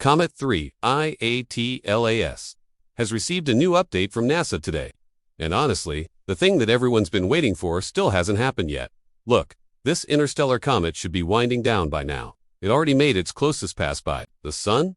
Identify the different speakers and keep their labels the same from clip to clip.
Speaker 1: Comet 3 IATLAS has received a new update from NASA today. And honestly, the thing that everyone's been waiting for still hasn't happened yet. Look, this interstellar comet should be winding down by now. It already made its closest pass by. The sun?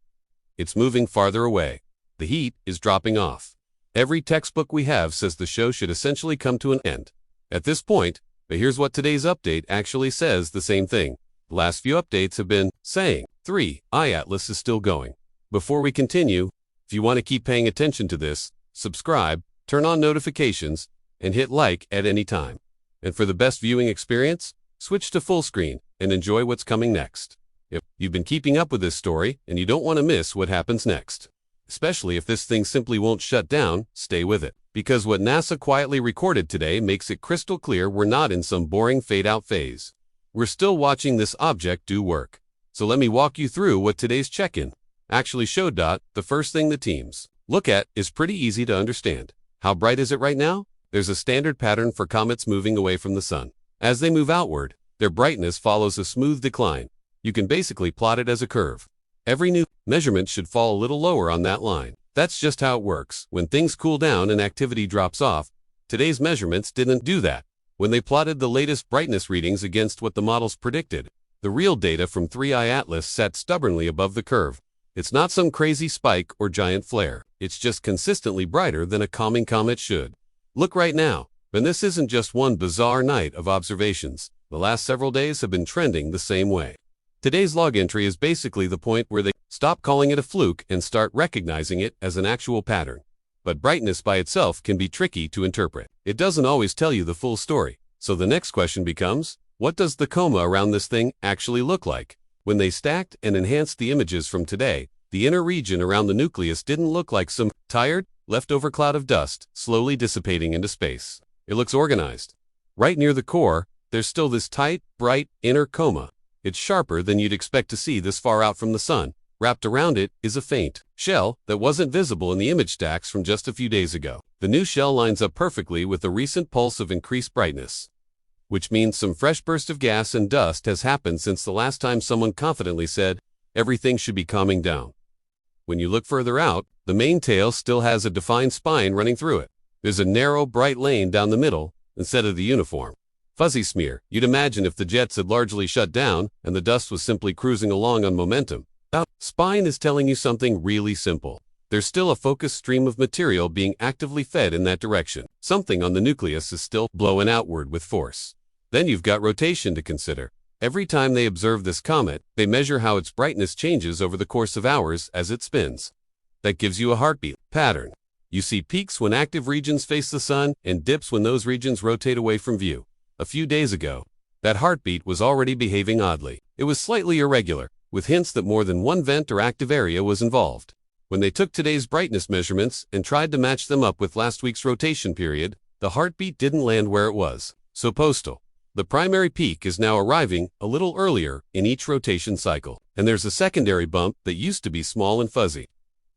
Speaker 1: It's moving farther away. The heat is dropping off. Every textbook we have says the show should essentially come to an end at this point, but here's what today's update actually says: the same thing. The last few updates have been saying 3 IATLAS is still going. Before we continue, if you want to keep paying attention to this, subscribe, turn on notifications, and hit like at any time. And for the best viewing experience, switch to full screen and enjoy what's coming next. If you've been keeping up with this story and you don't want to miss what happens next, especially if this thing simply won't shut down, stay with it. Because what NASA quietly recorded today makes it crystal clear we're not in some boring fade-out phase. We're still watching this object do work. So let me walk you through what today's check-in actually showed. The first thing the teams look at is pretty easy to understand. How bright is it right now? There's a standard pattern for comets moving away from the sun. As they move outward, their brightness follows a smooth decline. You can basically plot it as a curve. Every new measurement should fall a little lower on that line. That's just how it works. When things cool down and activity drops off, today's measurements didn't do that. When they plotted the latest brightness readings against what the models predicted, the real data from 3 IATLAS sat stubbornly above the curve. It's not some crazy spike or giant flare. It's just consistently brighter than a calming comet should. Look right now, and this isn't just one bizarre night of observations. The last several days have been trending the same way. Today's log entry is basically the point where they stop calling it a fluke and start recognizing it as an actual pattern. But brightness by itself can be tricky to interpret. It doesn't always tell you the full story. So the next question becomes, what does the coma around this thing actually look like? When they stacked and enhanced the images from today, the inner region around the nucleus didn't look like some tired, leftover cloud of dust slowly dissipating into space. It looks organized. Right near the core, there's still this tight, bright, inner coma. It's sharper than you'd expect to see this far out from the sun. Wrapped around it is a faint shell that wasn't visible in the image stacks from just a few days ago. The new shell lines up perfectly with the recent pulse of increased brightness, which means some fresh burst of gas and dust has happened since the last time someone confidently said, everything should be calming down. When you look further out, the main tail still has a defined spine running through it. There's a narrow, bright lane down the middle instead of the uniform fuzzy smear you'd imagine if the jets had largely shut down and the dust was simply cruising along on momentum. That spine is telling you something really simple. There's still a focused stream of material being actively fed in that direction. Something on the nucleus is still blowing outward with force. Then you've got rotation to consider. Every time they observe this comet, they measure how its brightness changes over the course of hours as it spins. That gives you a heartbeat pattern. You see peaks when active regions face the sun and dips when those regions rotate away from view. A few days ago, that heartbeat was already behaving oddly. It was slightly irregular, with hints that more than one vent or active area was involved. When they took today's brightness measurements and tried to match them up with last week's rotation period, the heartbeat didn't land where it was supposed to. The primary peak is now arriving a little earlier in each rotation cycle, and there's a secondary bump that used to be small and fuzzy,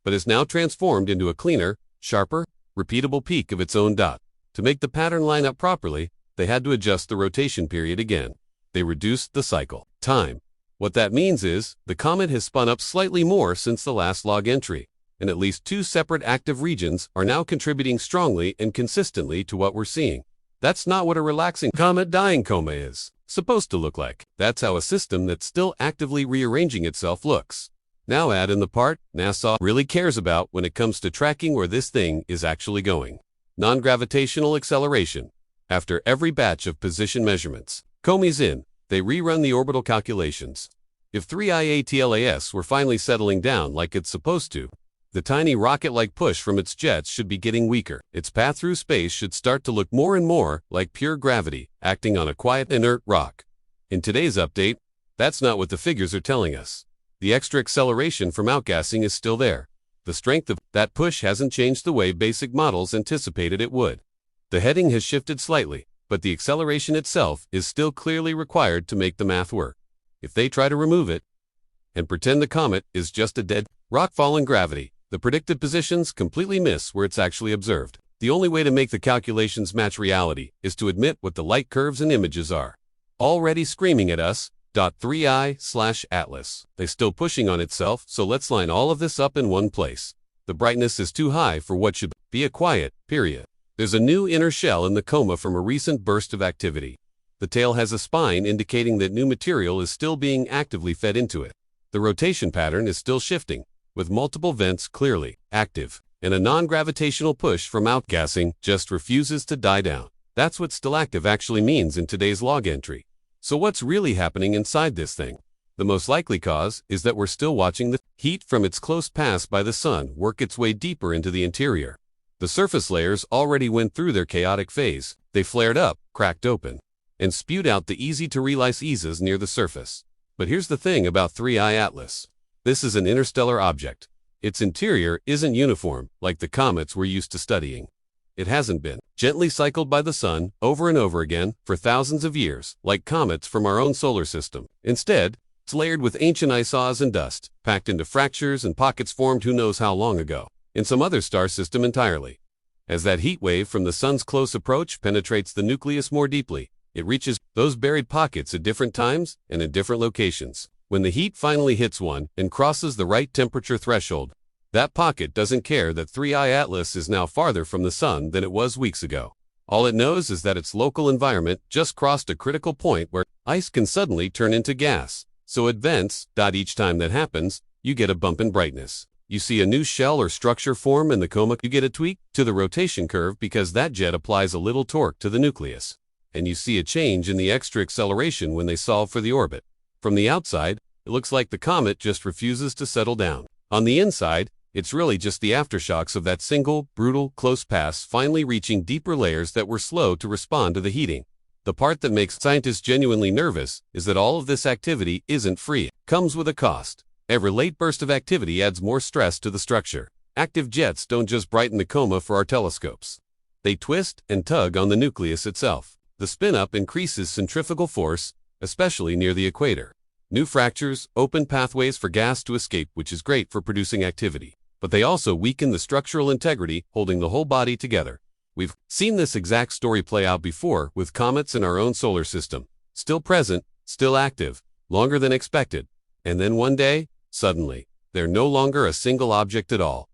Speaker 1: but is now transformed into a cleaner, sharper, repeatable peak of its own. To make the pattern line up properly, they had to adjust the rotation period again. They reduced the cycle time. What that means is, the comet has spun up slightly more since the last log entry, and at least 2 separate active regions are now contributing strongly and consistently to what we're seeing. That's not what a relaxing comet dying coma is supposed to look like. That's how a system that's still actively rearranging itself looks. Now add in the part NASA really cares about when it comes to tracking where this thing is actually going. Non-gravitational acceleration. After every batch of position measurements, Comey's in, they rerun the orbital calculations. If 3 IATLAS were finally settling down like it's supposed to, the tiny rocket-like push from its jets should be getting weaker. Its path through space should start to look more and more like pure gravity, acting on a quiet, inert rock. In today's update, that's not what the figures are telling us. The extra acceleration from outgassing is still there. The strength of that push hasn't changed the way basic models anticipated it would. The heading has shifted slightly, but the acceleration itself is still clearly required to make the math work. If they try to remove it and pretend the comet is just a dead rock fall in gravity, the predicted positions completely miss where it's actually observed. The only way to make the calculations match reality is to admit what the light curves and images are already screaming at us. 3i/Atlas. They're still pushing on itself, so let's line all of this up in one place. The brightness is too high for what should be a quiet period. There's a new inner shell in the coma from a recent burst of activity. The tail has a spine indicating that new material is still being actively fed into it. The rotation pattern is still shifting, with multiple vents clearly active, and a non-gravitational push from outgassing just refuses to die down. That's what still active actually means in today's log entry. So what's really happening inside this thing? The most likely cause is that we're still watching the heat from its close pass by the sun work its way deeper into the interior. The surface layers already went through their chaotic phase. They flared up, cracked open, and spewed out the easy-to-realize eases near the surface. But here's the thing about 3i Atlas. This is an interstellar object. Its interior isn't uniform, like the comets we're used to studying. It hasn't been gently cycled by the sun over and over again for thousands of years, like comets from our own solar system. Instead, it's layered with ancient ice and dust, packed into fractures and pockets formed who knows how long ago, in some other star system entirely. As that heat wave from the sun's close approach penetrates the nucleus more deeply, it reaches those buried pockets at different times and in different locations. When the heat finally hits one and crosses the right temperature threshold, that pocket doesn't care that 3i Atlas is now farther from the sun than it was weeks ago. All it knows is that its local environment just crossed a critical point where ice can suddenly turn into gas. So it vents. Each time that happens, you get a bump in brightness. You see a new shell or structure form in the coma. You get a tweak to the rotation curve because that jet applies a little torque to the nucleus. And you see a change in the extra acceleration when they solve for the orbit. From the outside, it looks like the comet just refuses to settle down. On the inside, it's really just the aftershocks of that single, brutal, close pass finally reaching deeper layers that were slow to respond to the heating. The part that makes scientists genuinely nervous is that all of this activity isn't free. It comes with a cost. Every late burst of activity adds more stress to the structure. Active jets don't just brighten the coma for our telescopes. They twist and tug on the nucleus itself. The spin-up increases centrifugal force, especially near the equator. New fractures open pathways for gas to escape, which is great for producing activity. But they also weaken the structural integrity, holding the whole body together. We've seen this exact story play out before with comets in our own solar system. Still present, still active, longer than expected. And then one day, suddenly, they're no longer a single object at all.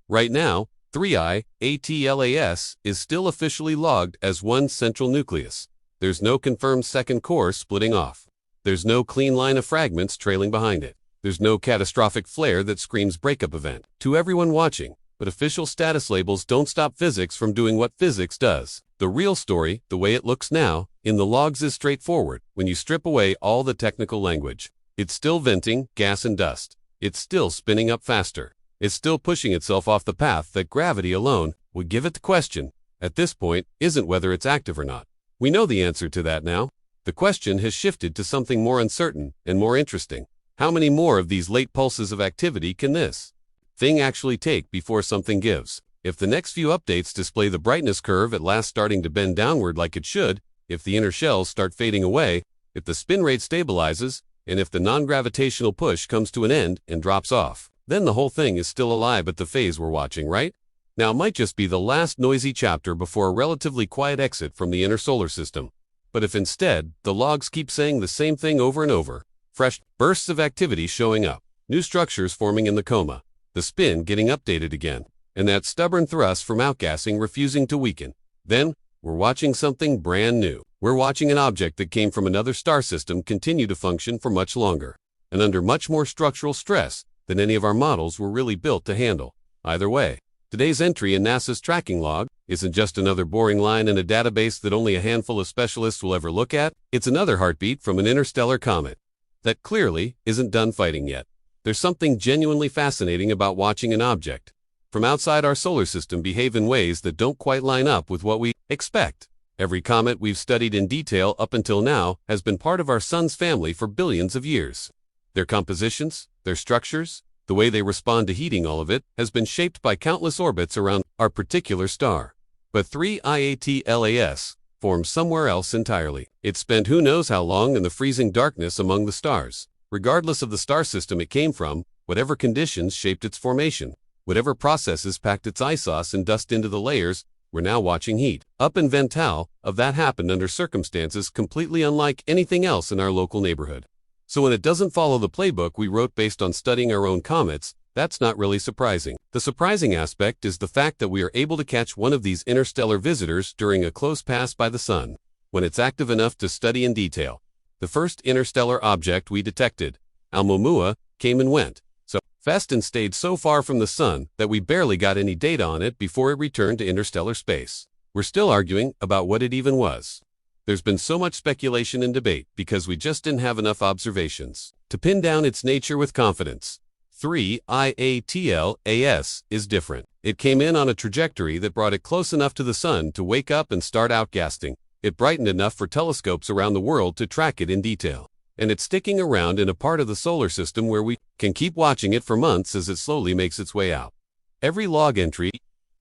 Speaker 1: Right now, 3i Atlas is still officially logged as one central nucleus. There's no confirmed second core splitting off. There's no clean line of fragments trailing behind it. There's no catastrophic flare that screams breakup event to everyone watching. But official status labels don't stop physics from doing what physics does. The real story, the way it looks now, in the logs is straightforward. When you strip away all the technical language, it's still venting gas and dust. It's still spinning up faster. It's still pushing itself off the path that gravity alone would give it. The question, at this point, isn't whether it's active or not. We know the answer to that now. The question has shifted to something more uncertain and more interesting. How many more of these late pulses of activity can this thing actually take before something gives? If the next few updates display the brightness curve at last starting to bend downward like it should, if the inner shells start fading away, if the spin rate stabilizes, and if the non-gravitational push comes to an end and drops off, then the whole thing is still alive at the phase we're watching, right? Now it might just be the last noisy chapter before a relatively quiet exit from the inner solar system. But if instead, the logs keep saying the same thing over and over, fresh bursts of activity showing up, new structures forming in the coma, the spin getting updated again, and that stubborn thrust from outgassing refusing to weaken, then we're watching something brand new. We're watching an object that came from another star system continue to function for much longer, and under much more structural stress than any of our models were really built to handle. Either way, today's entry in NASA's tracking log isn't just another boring line in a database that only a handful of specialists will ever look at. It's another heartbeat from an interstellar comet that clearly isn't done fighting yet. There's something genuinely fascinating about watching an object from outside our solar system behave in ways that don't quite line up with what we expect. Every comet we've studied in detail up until now has been part of our sun's family for billions of years. Their compositions, their structures, the way they respond to heating, all of it has been shaped by countless orbits around our particular star. But 3i Atlas formed somewhere else entirely. It spent who knows how long in the freezing darkness among the stars. Regardless of the star system it came from, whatever conditions shaped its formation, whatever processes packed its ice and dust into the layers, We're now watching heat up in Vental of that happened under circumstances completely unlike anything else in our local neighborhood. So when it doesn't follow the playbook we wrote based on studying our own comets, that's not really surprising. The surprising aspect is the fact that we are able to catch one of these interstellar visitors during a close pass by the Sun, when it's active enough to study in detail. The first interstellar object we detected, Oumuamua, came and went so fast and stayed so far from the Sun that we barely got any data on it before it returned to interstellar space. We're still arguing about what it even was. There's been so much speculation and debate because we just didn't have enough observations to pin down its nature with confidence. 3 IATLAS is different. It came in on a trajectory that brought it close enough to the Sun to wake up and start outgassing. It brightened enough for telescopes around the world to track it in detail. And it's sticking around in a part of the solar system where we can keep watching it for months as it slowly makes its way out. Every log entry,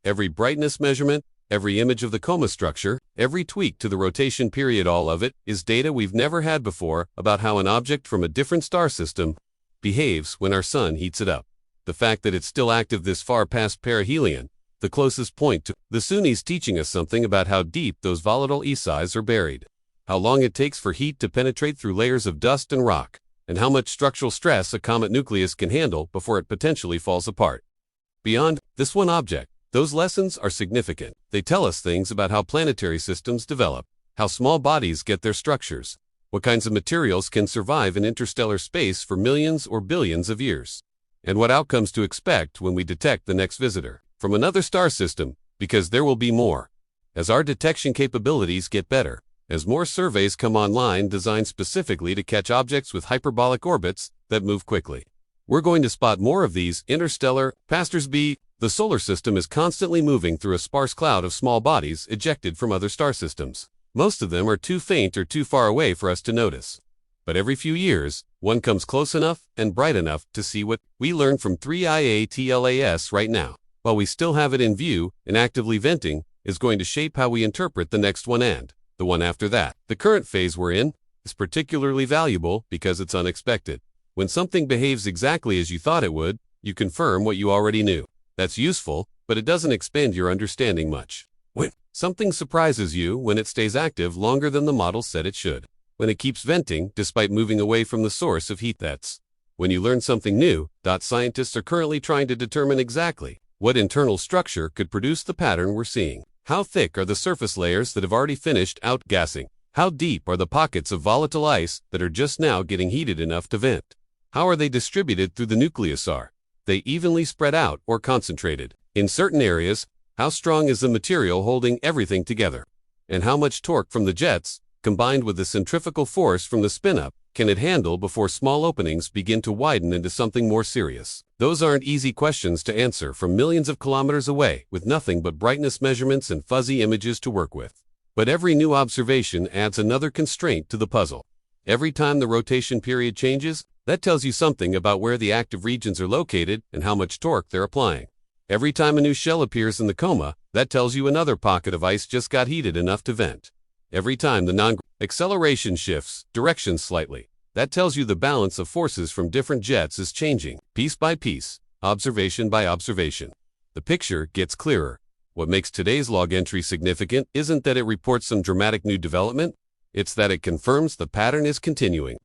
Speaker 1: every brightness measurement, every image of the coma structure, every tweak to the rotation period, all of it is data we've never had before about how an object from a different star system behaves when our Sun heats it up. The fact that it's still active this far past perihelion, the closest point to the Sun, is teaching us something about how deep those volatile ESIs are buried, how long it takes for heat to penetrate through layers of dust and rock, and how much structural stress a comet nucleus can handle before it potentially falls apart. Beyond this one object, those lessons are significant. They tell us things about how planetary systems develop, how small bodies get their structures, what kinds of materials can survive in interstellar space for millions or billions of years, and what outcomes to expect when we detect the next visitor from another star system, because there will be more. As our detection capabilities get better, as more surveys come online designed specifically to catch objects with hyperbolic orbits that move quickly, we're going to spot more of these interstellar passers-by. The solar system is constantly moving through a sparse cloud of small bodies ejected from other star systems. Most of them are too faint or too far away for us to notice. But every few years, one comes close enough and bright enough to see what we learn from 3 IATLAS right now. While we still have it in view and actively venting, is going to shape how we interpret the next one and the one after that. The current phase we're in is particularly valuable because it's unexpected. When something behaves exactly as you thought it would, you confirm what you already knew. That's useful, but it doesn't expand your understanding much. When something surprises you when it stays active longer than the model said it should. When it keeps venting despite moving away from the source of heat. That's when you learn something new. Scientists are currently trying to determine exactly what internal structure could produce the pattern we're seeing. How thick are the surface layers that have already finished outgassing? How deep are the pockets of volatile ice that are just now getting heated enough to vent? How are they distributed through the nucleus? Are they evenly spread out or concentrated in certain areas? How strong is the material holding everything together? And how much torque from the jets, combined with the centrifugal force from the spin-up, can it handle before small openings begin to widen into something more serious? Those aren't easy questions to answer from millions of kilometers away with nothing but brightness measurements and fuzzy images to work with. But every new observation adds another constraint to the puzzle. Every time the rotation period changes, that tells you something about where the active regions are located and how much torque they're applying. Every time a new shell appears in the coma, that tells you another pocket of ice just got heated enough to vent. Every time the non-acceleration shifts direction slightly, that tells you the balance of forces from different jets is changing, piece by piece, observation by observation. The picture gets clearer. What makes today's log entry significant isn't that it reports some dramatic new development, it's that it confirms the pattern is continuing.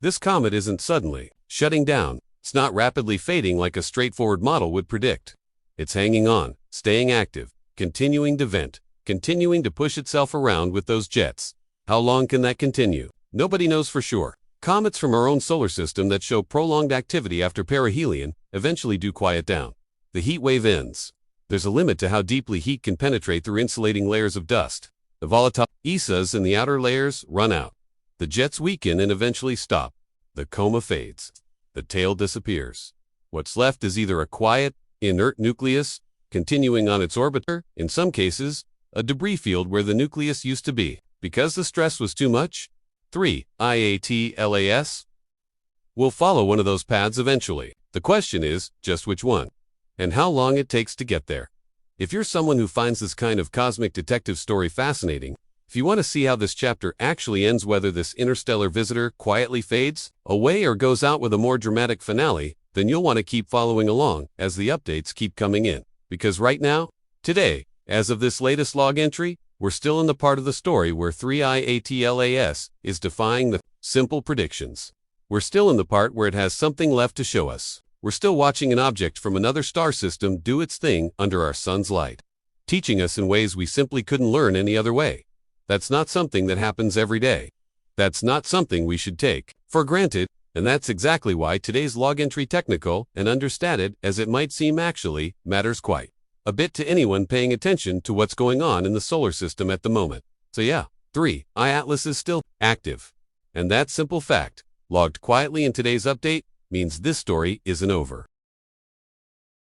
Speaker 1: This comet isn't suddenly shutting down, it's not rapidly fading like a straightforward model would predict. It's hanging on, staying active, continuing to vent, continuing to push itself around with those jets. How long can that continue? Nobody knows for sure. Comets from our own solar system that show prolonged activity after perihelion eventually do quiet down. The heat wave ends. There's a limit to how deeply heat can penetrate through insulating layers of dust. The volatile ESAs in the outer layers run out. The jets weaken and eventually stop. The coma fades. The tail disappears. What's left is either a quiet, inert nucleus, continuing on its orbiter, in some cases, a debris field where the nucleus used to be, because the stress was too much. 3 IATLAS will follow one of those paths eventually. The question is, just which one, and how long it takes to get there. If you're someone who finds this kind of cosmic detective story fascinating, if you want to see how this chapter actually ends, whether this interstellar visitor quietly fades away or goes out with a more dramatic finale, then you'll want to keep following along as the updates keep coming in. Because right now, today, As of this latest log entry, we're still in the part of the story where 3IATLAS is defying the simple predictions. We're still in the part where it has something left to show us. We're still watching an object from another star system do its thing under our sun's light, teaching us in ways we simply couldn't learn any other way. That's not something that happens every day. That's not something we should take for granted, and that's exactly why today's log entry, technical and understated as it might seem, actually matters quite a bit to anyone paying attention to what's going on in the solar system at the moment. So yeah, 3I Atlas is still active. And that simple fact, logged quietly in today's update, means this story isn't over.